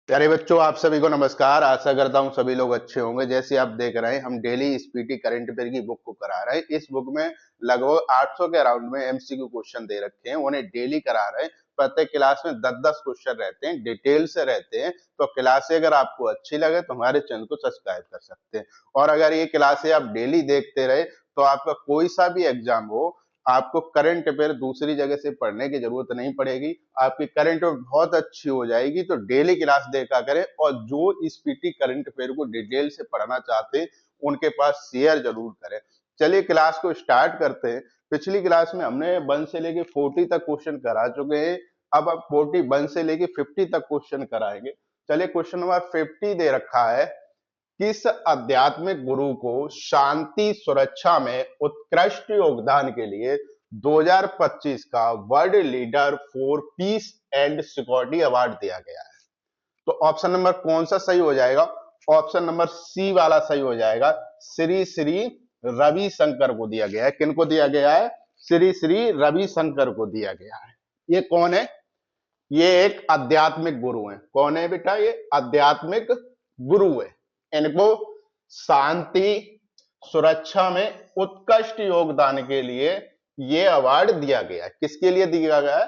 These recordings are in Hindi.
प्यारे बच्चों, आप सभी को नमस्कार। आशा करता हूँ सभी लोग अच्छे होंगे। जैसे आप देख रहे हैं, हम डेली स्पीटी करंट अफेयर की बुक को करा रहे हैं। इस बुक में लगभग 800 के अराउंड में एमसीक्यू क्वेश्चन दे रखे हैं, उन्हें डेली करा रहे हैं। प्रत्येक क्लास में 10-10 क्वेश्चन रहते हैं, डिटेल से रहते हैं। तो क्लासे अगर आपको अच्छी लगे तो हमारे चैनल को सब्सक्राइब कर सकते हैं। और अगर ये क्लासे आप डेली देखते रहे तो आपका कोई सा भी एग्जाम हो, आपको करंट अफेयर दूसरी जगह से पढ़ने की जरूरत नहीं पड़ेगी। आपकी करंट अफेयर बहुत अच्छी हो जाएगी। तो डेली क्लास देखा करें, और जो इस पीटी करंट अफेयर को डिटेल से पढ़ना चाहते हैं उनके पास शेयर जरूर करें। चलिए क्लास को स्टार्ट करते हैं। पिछली क्लास में हमने 1 से लेके 40 तक क्वेश्चन करा चुके हैं। अब 41 से लेके 50 तक क्वेश्चन कराएंगे। चलिए, क्वेश्चन नंबर 50 दे रखा है। किस आध्यात्मिक गुरु को शांति सुरक्षा में उत्कृष्ट योगदान के लिए 2025 का world leader for piece and security award दिया गया है? तो ऑप्शन नंबर कौन सा सही हो जाएगा? ऑप्शन नंबर सी वाला सही हो जाएगा। श्री श्री रविशंकर को दिया गया है। किनको दिया गया है? श्री श्री रविशंकर को दिया गया है। ये कौन है? ये एक आध्यात्मिक गुरु है। कौन है बेटा? ये आध्यात्मिक गुरु है। इनको शांति सुरक्षा में उत्कृष्ट योगदान के लिए ये अवार्ड दिया गया है। किसके लिए दिया गया है?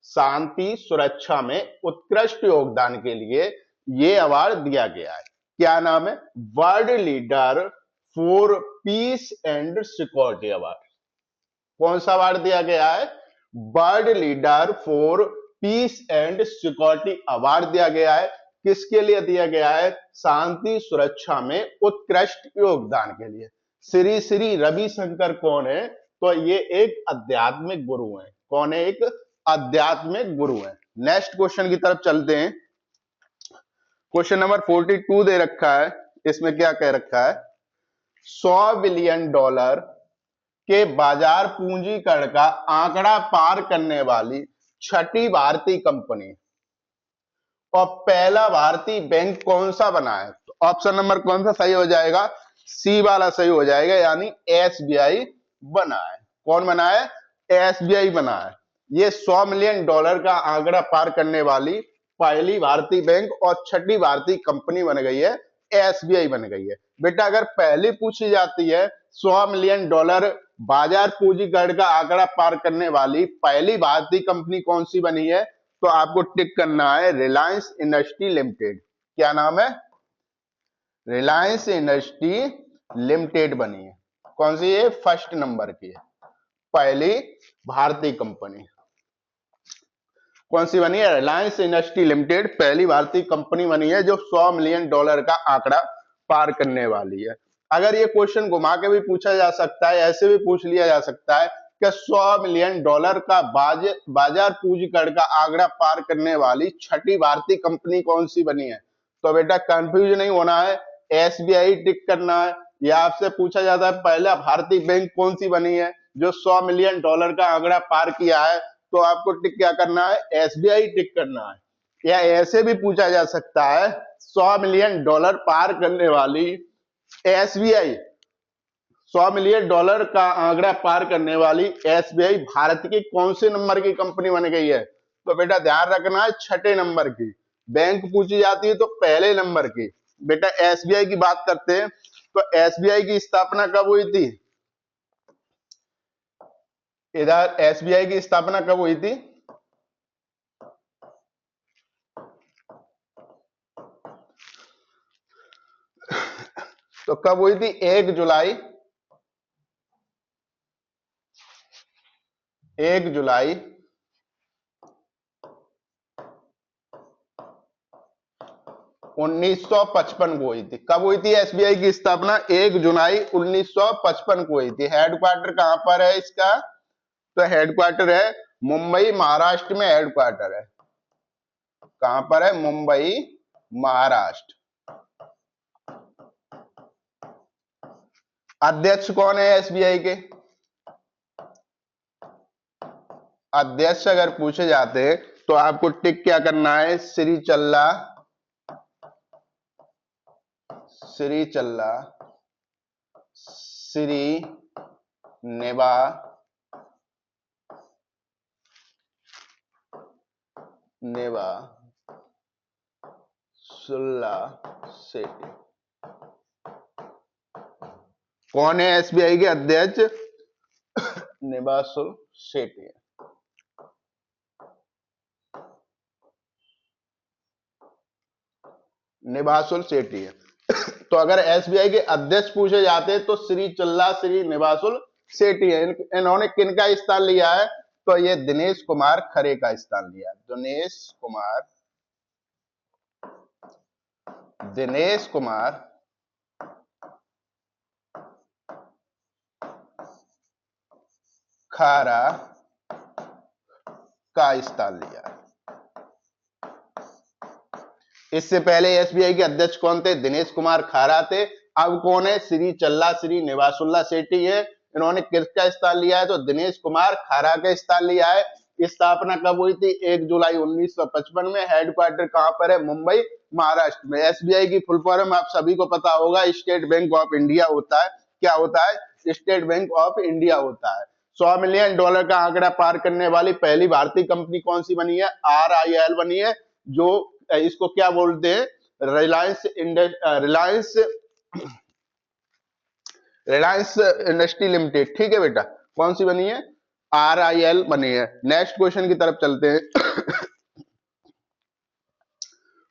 शांति सुरक्षा में उत्कृष्ट योगदान के लिए ये अवार्ड दिया गया है। क्या नाम है? World leader for piece and security award. कौन सा अवार्ड दिया गया है? World leader for piece and security award दिया गया है। किसके लिए दिया गया है? शांति सुरक्षा में उत्कृष्ट योगदान के लिए। श्री श्री रविशंकर कौन है? तो ये एक आध्यात्मिक गुरु है। कौन है? एक आध्यात्मिक गुरु है। नेक्स्ट क्वेश्चन की तरफ चलते हैं। क्वेश्चन नंबर 42 दे रखा है। इसमें क्या कह रखा है? 100 बिलियन डॉलर के बाजार पूंजीकरण का आंकड़ा पार करने वाली छठी भारतीय कंपनी और पहला भारतीय बैंक कौन सा बना है? तो ऑप्शन नंबर कौन सा सही हो जाएगा? सी वाला सही हो जाएगा, यानी एसबीआई बना है। कौन बना है? एसबीआई बना है। ये 100 मिलियन डॉलर का आंकड़ा पार करने वाली पहली भारतीय बैंक और छठी भारतीय कंपनी बन गई है। एसबीआई बन गई है। बेटा, अगर पहली पूछी जाती है 100 मिलियन डॉलर बाजार पूंजीकरण का आंकड़ा पार करने वाली पहली भारतीय कंपनी कौन सी बनी है, तो आपको टिक करना है रिलायंस इंडस्ट्री लिमिटेड। क्या नाम है? रिलायंस इंडस्ट्री लिमिटेड बनी है। कौन सी है? फर्स्ट नंबर की है। पहली भारतीय कंपनी कौन सी बनी है? रिलायंस इंडस्ट्री लिमिटेड पहली भारतीय कंपनी बनी है जो 100 मिलियन डॉलर का आंकड़ा पार करने वाली है। अगर ये क्वेश्चन घुमा के भी पूछा जा सकता है, ऐसे भी पूछ लिया जा सकता है कि 100 मिलियन डॉलर का बाजार पूंजीकरण का आंकड़ा पार करने वाली छठी भारतीय कंपनी कौन सी बनी है, तो बेटा कंफ्यूज नहीं होना है, एसबीआई टिक करना है। या आपसे पूछा जाता है पहला भारतीय बैंक कौन सी बनी है जो 100 मिलियन डॉलर का आंकड़ा पार किया है, तो आपको टिक क्या करना है? एसबीआई टिक करना है। या ऐसे भी पूछा जा सकता है 100 मिलियन डॉलर पार करने वाली एसबीआई, 100 मिलियन डॉलर का आंकड़ा पार करने वाली एसबीआई भारत की कौन से नंबर की कंपनी बन गई है, तो बेटा ध्यान रखना है छठे नंबर की। बैंक पूछी जाती है तो पहले नंबर की। बेटा एसबीआई की बात करते हैं तो एसबीआई की स्थापना कब हुई थी? इधर एसबीआई की स्थापना कब हुई थी? तो कब हुई थी? 1 जुलाई 1 जुलाई 1955 को हुई थी। कब हुई थी एसबीआई की स्थापना? 1 जुलाई 1955 को हुई थी। हेडक्वार्टर कहां पर है इसका? तो हेडक्वार्टर है मुंबई, महाराष्ट्र में हेडक्वार्टर है। कहां पर है? मुंबई, महाराष्ट्र। अध्यक्ष कौन है एसबीआई के? अध्यक्ष अगर पूछे जाते हैं तो आपको टिक क्या करना है? श्री चल्ला, श्री चल्ला, श्री नेवा नेवा सुल्ला सेठी कौन है? एसबीआई के अध्यक्ष निवासुल सेठी है। निवासुल सेठी है। तो अगर एसबीआई के अध्यक्ष पूछे जाते हैं तो श्री चल्ला श्री निवासुल सेठी है। इन्होंने किनका स्थान लिया है? तो ये दिनेश कुमार खरे का स्थान लिया है। दिनेश कुमार खारा का स्थान लिया है। इससे पहले एसबीआई के अध्यक्ष कौन थे? दिनेश कुमार खारा थे। अब कौन है? श्री चल्ला श्री निवासुल्ला सेठी है। इन्होंने किसका स्थान लिया है? तो दिनेश कुमार खारा का स्थान लिया है। स्थापना कब हुई थी? 1 जुलाई 1955 में। हेडक्वार्टर कहां पर है? मुंबई, महाराष्ट्र में। एसबीआई की फुल फॉर्म आप सभी को पता होगा, स्टेट बैंक ऑफ इंडिया होता है। क्या होता है? स्टेट बैंक ऑफ इंडिया होता है। $100 मिलियन का आंकड़ा पार करने वाली पहली भारतीय कंपनी कौन सी बनी है? RIL बनी है, जो इसको क्या बोलते हैं? Reliance industry limited. ठीक है बेटा, कौन सी बनी है? RIL बनी है। नेक्स्ट क्वेश्चन की तरफ चलते हैं।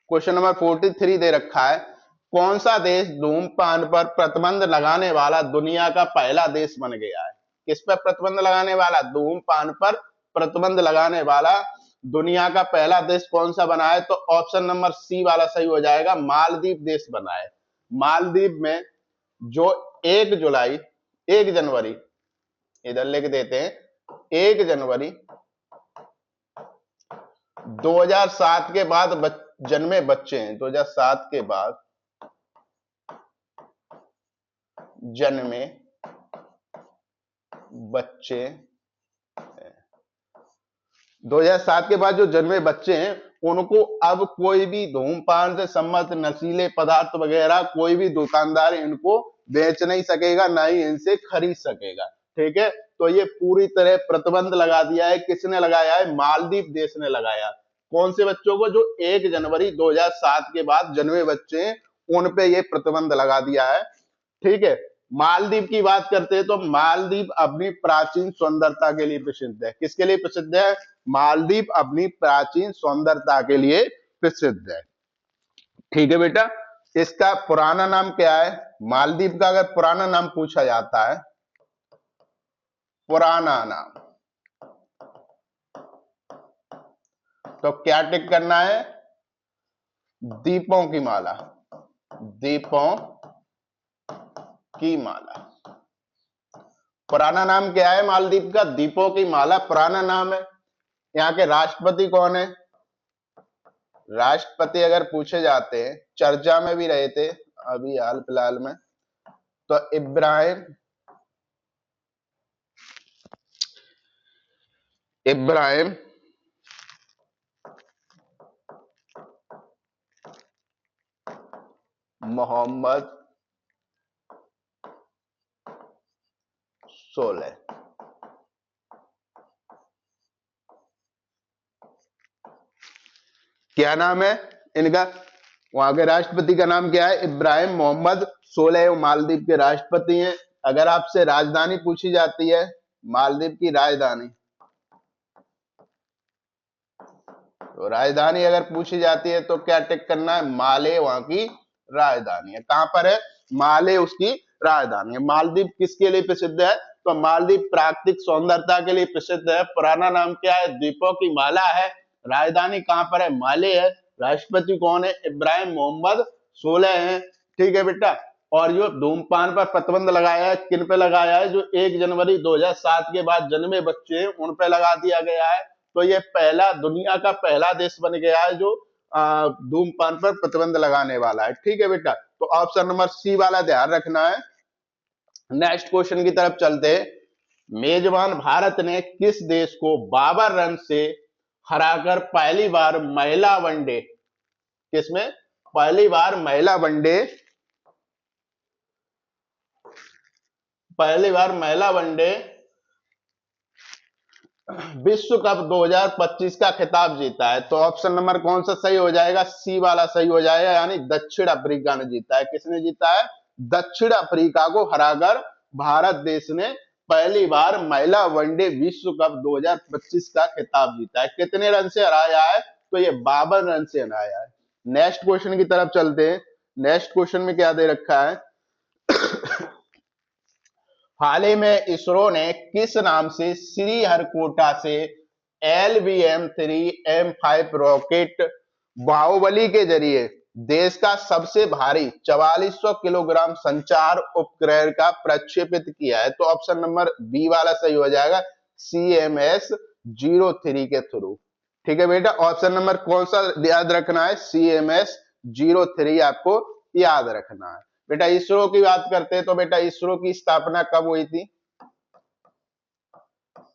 क्वेश्चन नंबर 43 दे रखा है, कौन सा देश धूम्रपान पर प्रतिबंध लगाने वाला दुनिया का पहला देश बन गया है? किस पर प्रतिबंध लगाने वाला? धूम्रपान पर प्रतिबंध लगाने वाला दुनिया का पहला देश कौन सा बना है? तो ऑप्शन नंबर सी वाला सही हो जाएगा, मालदीव देश बना है। मालदीव में जो 1 जनवरी, इधर लिख देते हैं, 1 जनवरी 2007 के बाद जन्मे बच्चे हैं। 2007 के बाद जन्मे बच्चे, 2007 के बाद जो जन्मे बच्चे हैं उनको अब कोई भी धूम्रपान से संबंधित नशीले पदार्थ वगैरह कोई भी दुकानदार इनको बेच नहीं सकेगा, ना ही इनसे खरीद सकेगा। ठीक है, तो ये पूरी तरह प्रतिबंध लगा दिया है। किसने लगाया है? मालदीव देश ने लगाया। कौन से बच्चों को? जो 1 जनवरी 2007 के बाद जन्मे बच्चे हैं उन पे ये प्रतिबंध लगा दिया है। ठीक है, मालदीव की बात करते हैं तो मालदीव अपनी प्राचीन सौंदर्यता के लिए प्रसिद्ध है। किसके लिए प्रसिद्ध है? मालदीव अपनी प्राचीन सौंदर्यता के लिए प्रसिद्ध है। ठीक है बेटा, इसका पुराना नाम क्या है? मालदीव का अगर पुराना नाम पूछा जाता है, पुराना नाम, तो क्या टिक करना है? द्वीपों की माला। द्वीपों की माला। पुराना नाम क्या है मालदीव का? द्वीपों की माला पुराना नाम है। यहाँ के राष्ट्रपति कौन है? राष्ट्रपति अगर पूछे जाते हैं, चर्चा में भी रहे थे अभी हाल फिलहाल में, तो इब्राहिम मोहम्मद सोलेह। क्या नाम है इनका? वहां के राष्ट्रपति का नाम क्या है? इब्राहिम मोहम्मद सोलेह। मालदीव के राष्ट्रपति हैं। अगर आपसे राजधानी पूछी जाती है, मालदीव की राजधानी, तो राजधानी अगर पूछी जाती है तो क्या टिक करना है? माले वहां की राजधानी है। कहां पर है? माले उसकी राजधानी है। मालदीव किसके लिए प्रसिद्ध है? तो मालदीव प्राकृतिक सौंदर्यता के लिए प्रसिद्ध है। पुराना नाम क्या है? द्वीपों की माला है। राजधानी कहां पर है? माले है। राष्ट्रपति कौन है? इब्राहिम मोहम्मद सोलेह है। ठीक है बेटा, और जो धूम्रपान पर प्रतिबंध लगाया है, किन पे लगाया है? जो 1 जनवरी 2007 के बाद जन्मे बच्चे हैं उन पे लगा दिया गया है। तो ये पहला, दुनिया का पहला देश बन गया है जो धूम्रपान पर प्रतिबंध लगाने वाला है। ठीक है बेटा, तो ऑप्शन नंबर सी वाला ध्यान रखना है। नेक्स्ट क्वेश्चन की तरफ चलते हैं। मेजबान भारत ने किस देश को 52 रन से हराकर पहली बार महिला वनडे, किसमें? पहली बार महिला वनडे, विश्व कप 2025 का खिताब जीता है? तो ऑप्शन नंबर कौन सा सही हो जाएगा? सी वाला सही हो जाएगा, यानी दक्षिण अफ्रीका ने जीता है। किसने जीता है? दक्षिण अफ्रीका को हराकर भारत देश ने पहली बार महिला वनडे विश्व कप 2025 का खिताब जीता है। कितने रन से हराया है? तो ये 52 रन से हराया है। नेक्स्ट क्वेश्चन की तरफ चलते हैं। नेक्स्ट क्वेश्चन में क्या दे रखा है? हाल ही में इसरो ने किस नाम से श्रीहरिकोटा से LVM-3M5 रॉकेट बाहुबली के जरिए देश का सबसे भारी 4400 किलोग्राम संचार उपग्रह का प्रक्षेपित किया है? तो ऑप्शन नंबर बी वाला सही हो जाएगा, CMS-03 के थ्रू। ठीक है बेटा, ऑप्शन नंबर कौन सा याद रखना है? CMS-03 आपको याद रखना है। बेटा इसरो की बात करते हैं तो बेटा इसरो की स्थापना कब हुई थी?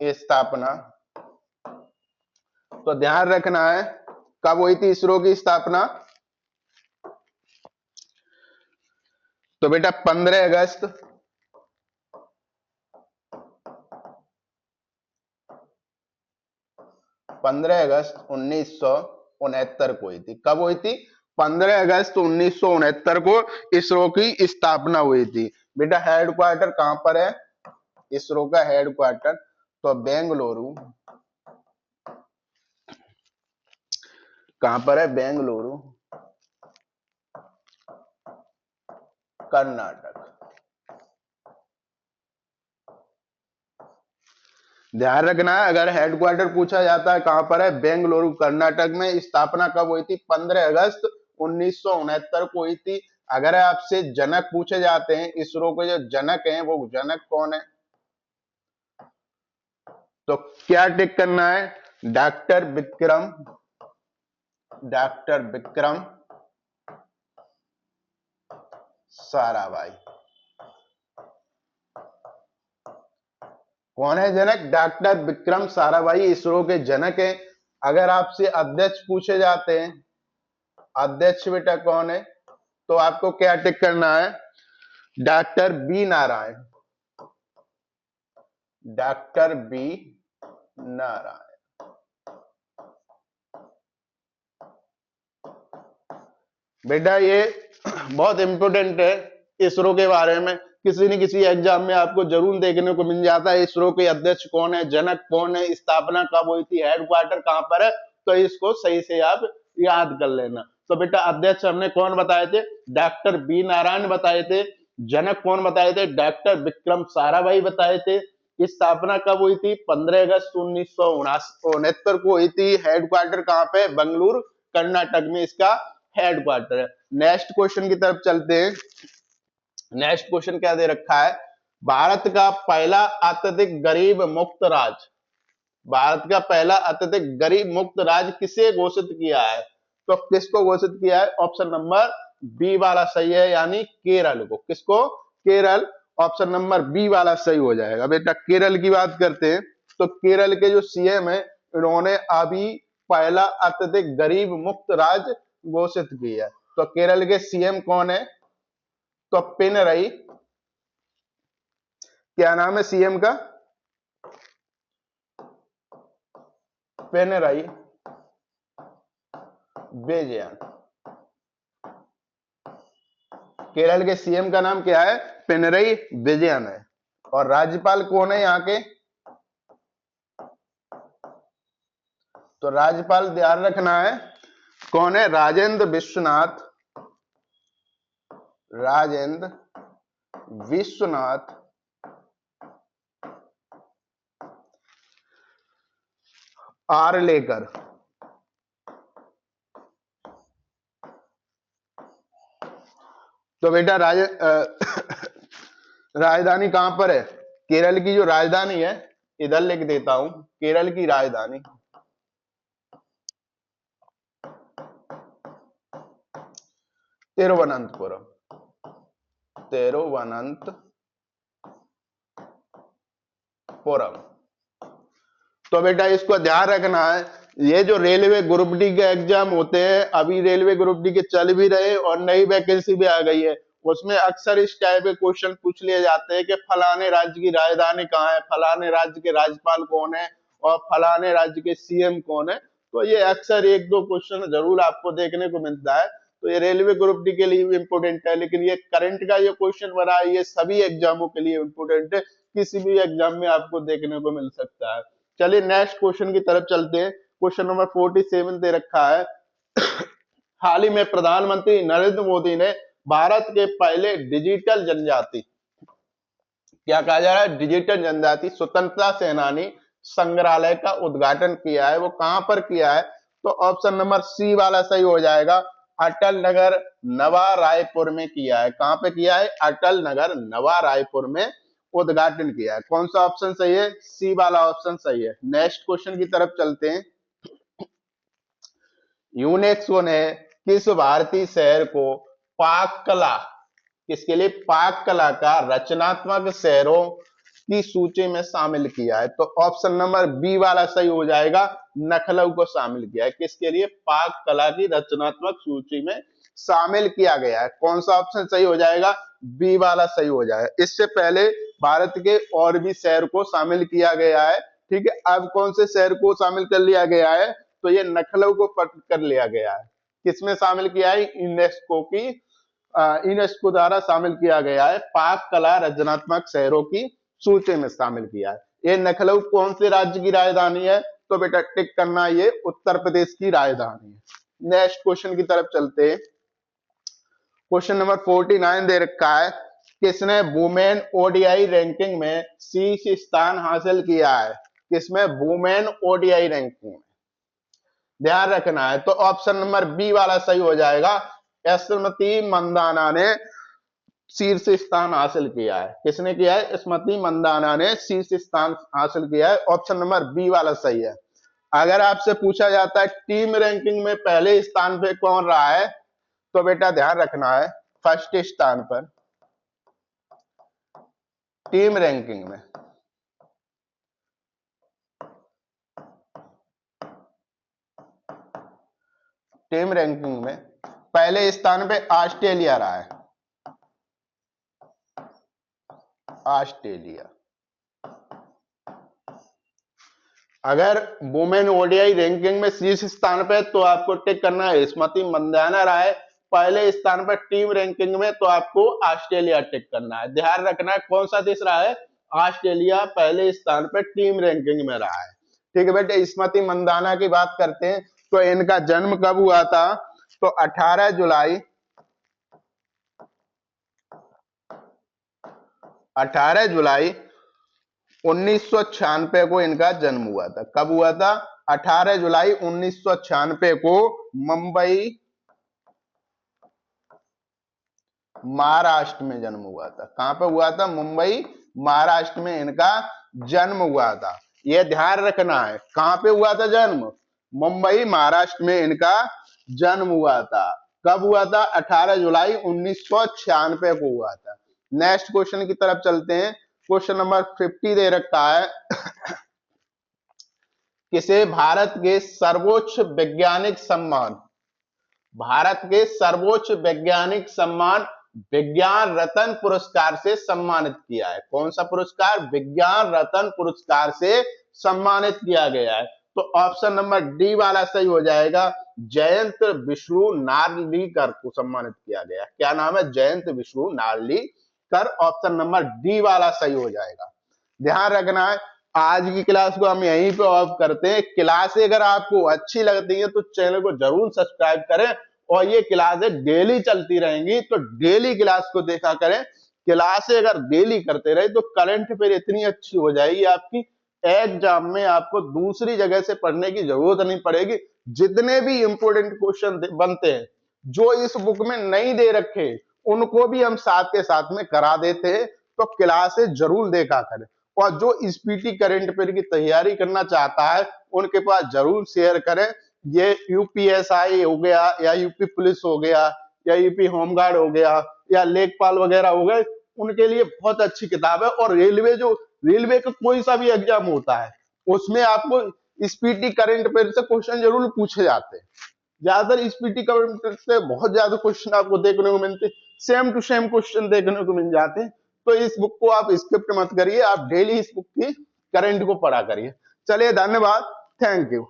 स्थापना तो ध्यान रखना है, कब हुई थी इसरो की स्थापना? तो बेटा 15 अगस्त 1969 को हुई थी। कब हुई थी? 15 अगस्त 1969 को इसरो की स्थापना हुई थी। बेटा हेडक्वार्टर कहां पर है इसरो का? हेडक्वार्टर तो बेंगलुरु। कहां पर है? बेंगलुरु, कर्नाटक। ध्यान रखना है, अगर हेडक्वार्टर पूछा जाता है कहां पर है? बेंगलुरु, कर्नाटक में। स्थापना कब हुई थी? 15 अगस्त 1969 को हुई थी। अगर आपसे जनक पूछे जाते हैं, इसरो के जो जनक हैं वो जनक कौन है? तो क्या टिक करना है? Doctor Vikram, doctor Vikram Sarabhai. कौन है जनक? डॉक्टर विक्रम साराभाई इसरो के जनक हैं। अगर आपसे अध्यक्ष पूछे जाते हैं, अध्यक्ष बेटा कौन है? तो आपको क्या टिक करना है? Doctor B Narayan, doctor B Narayan. बेटा ये बहुत इंपोर्टेंट है, इसरो के बारे में किसी न किसी एग्जाम में आपको जरूर देखने को मिल जाता है। इसरो के अध्यक्ष कौन है, जनक कौन है, स्थापना कब हुई थी, हेडक्वार्टर कहां पर है, तो इसको सही से आप याद कर लेना। तो बेटा अध्यक्ष हमने कौन बताए थे? डॉक्टर बी नारायण बताए थे। जनक कौन बताए थे? डॉक्टर विक्रम साराभाई बताए थे। स्थापना कब हुई थी? 15 अगस्त 1969 को हुई थी। हेडक्वार्टर कहां पे? बेंगलुरु, कर्नाटक में इसका हेडक्वार्टर है। नेक्स्ट क्वेश्चन की तरफ चलते हैं। नेक्स्ट क्वेश्चन क्या दे रखा है? भारत का पहला अत्यधिक गरीब मुक्त राज्य, भारत का पहला अत्यधिक गरीब मुक्त राज्य किसे घोषित किया है? तो किसको घोषित किया है? ऑप्शन नंबर बी वाला सही है, यानी केरल को। किसको? केरल। ऑप्शन नंबर बी वाला सही हो जाएगा। बेटा केरल की बात करते हैं तो केरल के जो सीएम है, इन्होंने अभी पहला अत्यधिक गरीब मुक्त राज्य घोषित किया है। तो केरल के सीएम कौन है? तो पिनरई। क्या नाम है सीएम का? पिनरई विजयन। केरल के सीएम का नाम क्या है? पिनरई विजयन है। और राज्यपाल कौन है यहाँ के? तो राज्यपाल ध्यान रखना है कौन है? राजेंद्र विश्वनाथ, राजेंद्र विश्वनाथ आर्लेकर। तो बेटा राजधानी कहां पर है? केरल की जो राजधानी है, इधर लिख देता हूं, केरल की राजधानी तिरुवनंतपुरम, तिरुवनंतपुरम। तो बेटा इसको ध्यान रखना है, ये जो रेलवे ग्रुप डी के एग्जाम होते हैं, अभी रेलवे ग्रुप डी के चल भी रहे और नई वैकेंसी भी आ गई है, उसमें अक्सर इस टाइप के क्वेश्चन पूछ लिए जाते हैं कि फलाने राज्य की राजधानी कहाँ है, फलाने राज्य के राज्यपाल कौन है, और फलाने राज्य के सीएम कौन है। तो ये अक्सर एक दो क्वेश्चन जरूर आपको देखने को मिलता है। तो ये रेलवे ग्रुप डी के लिए भी इम्पोर्टेंट है, लेकिन ये करंट का ये क्वेश्चन बना है, ये सभी एग्जामों के लिए इम्पोर्टेंट है, किसी भी एग्जाम में आपको देखने को मिल सकता है। चलिए नेक्स्ट क्वेश्चन की तरफ चलते हैं। क्वेश्चन नंबर 47 दे रखा है। हाल ही में प्रधानमंत्री नरेंद्र मोदी ने भारत के पहले डिजिटल जनजाति, क्या कहा जा रहा है, डिजिटल जनजाति स्वतंत्रता सेनानी संग्रहालय का उद्घाटन किया है। वो कहां पर किया है? तो ऑप्शन नंबर सी वाला सही हो जाएगा। अटल नगर नवा रायपुर में किया है। कहां पे किया है? अटल नगर नवा रायपुर में उद्घाटन किया है। कौन सा ऑप्शन सही है? सी वाला ऑप्शन सही है। नेक्स्ट क्वेश्चन की तरफ चलते हैं। यूनेस्को ने किस भारतीय शहर को पाक कला, किसके लिए? पाक कला का रचनात्मक शहरों की सूची में शामिल किया है। तो ऑप्शन नंबर बी वाला सही हो जाएगा। लखनऊ को शामिल किया है। किसके लिए? पाक कला की रचनात्मक सूची में शामिल किया गया है। कौन सा ऑप्शन सही हो जाएगा? बी वाला सही हो जाएगा। इससे पहले भारत के और भी शहर को शामिल किया गया है। ठीक है, अब कौन से शहर को शामिल कर लिया गया है? तो ये लखनऊ को पट कर लिया गया है। किसमें शामिल किया है? यूनेस्को की, यूनेस्को द्वारा शामिल किया गया है। पाक कला रचनात्मक शहरों की सूची में शामिल किया है। ये लखनऊ कौन से राज्य की राजधानी है? तो बेटा टिक करना, ये उत्तर प्रदेश की राजधानी है। नेक्स्ट क्वेश्चन की तरफ चलते हैं। क्वेश्चन नंबर 49 दे रखा है। किसने वुमेन ओडीआई रैंकिंग में शीर्ष स्थान हासिल किया है? किसमें? वुमेन ओडीआई रैंकिंग में, ध्यान रखना है। तो ऑप्शन नंबर बी वाला सही हो जाएगा। स्मृति मंदाना ने शीर्ष स्थान हासिल किया है। किसने किया है? स्मृति मंदाना ने शीर्ष स्थान हासिल किया है। ऑप्शन नंबर बी वाला सही है। अगर आपसे पूछा जाता है टीम रैंकिंग में पहले स्थान पे कौन रहा है, तो बेटा ध्यान रखना है फर्स्ट स्थान पर टीम रैंकिंग में पहले स्थान पे ऑस्ट्रेलिया रहा है। ऑस्ट्रेलिया। अगर वुमेन ओडीआई रैंकिंग में शीर्ष स्थान पे तो आपको टिक करना है स्मृति मंदाना रहा है। पहले स्थान पर टीम रैंकिंग में तो आपको ऑस्ट्रेलिया टिक करना है। ध्यान रखना है कौन सा देश रहा है? ऑस्ट्रेलिया पहले स्थान पर टीम रैंकिंग में रहा है। ठीक है बेटे, स्मृति मंदाना की बात करते हैं। तो इनका जन्म कब हुआ था? तो 18 जुलाई 1996 को इनका जन्म हुआ था। कब हुआ था? 18 जुलाई 1996 को मुंबई महाराष्ट्र में जन्म हुआ था। कहां पे हुआ था? मुंबई महाराष्ट्र में इनका जन्म हुआ था। यह ध्यान रखना है। कहां पे हुआ था जन्म? मुंबई महाराष्ट्र में इनका जन्म हुआ था। कब हुआ था? 18 जुलाई 1996 को हुआ था। नेक्स्ट क्वेश्चन की तरफ चलते हैं। क्वेश्चन नंबर 50 दे रखा है। किसे भारत के सर्वोच्च वैज्ञानिक सम्मान विज्ञान रत्न पुरस्कार से सम्मानित किया है? कौन सा पुरस्कार? विज्ञान रत्न पुरस्कार से सम्मानित किया गया है। तो ऑप्शन नंबर डी वाला सही हो जाएगा। जयंत विष्णु नार्लिकर को सम्मानित किया गया। क्या नाम है? Jayant Vishnu Narlikar. Option number D वाला सही हो जाएगा। ध्यान रखना है। आज की क्लास को हम यहीं पे ऑफ करते हैं। क्लासें अगर आपको अच्छी लगती है तो चैनल को जरूर सब्सक्राइब करें, और ये क्लासें डेली चलती रहेंगी, तो डेली क्लास को देखा करें। क्लासें अगर डेली करते रहे तो करंट अफेयर इतनी अच्छी हो जाएगी आपकी, एग्जाम में आपको दूसरी जगह से पढ़ने की जरूरत नहीं पड़ेगी। जितने भी इंपोर्टेंट क्वेश्चन बनते हैं जो इस बुक में नहीं दे रखे, उनको भी हम साथ के साथ में करा देते हैं। तो क्लासें जरूर देखा करें, और जो स्पीटी करंट अफेयर की तैयारी करना चाहता है उनके पास जरूर शेयर करें। ये यूपीएसआई हो गया, या यूपी पुलिस हो गया, या यूपी होमगार्ड हो गया, या लेखपाल वगैरह हो गए, उनके लिए बहुत अच्छी किताब है। और रेलवे का कोई सा भी एग्जाम होता है उसमें आपको स्पीटी करंट अफेयर से क्वेश्चन जरूर पूछे जाते हैं। ज्यादातर स्पीटी करंट अफेयर से बहुत ज्यादा क्वेश्चन आपको देखने को मिलते, सेम टू सेम क्वेश्चन देखने को मिल जाते हैं। तो इस बुक को आप स्किप मत करिए, आप डेली इस बुक की करंट को पढ़ा करिए। चलिए धन्यवाद, थैंक यू।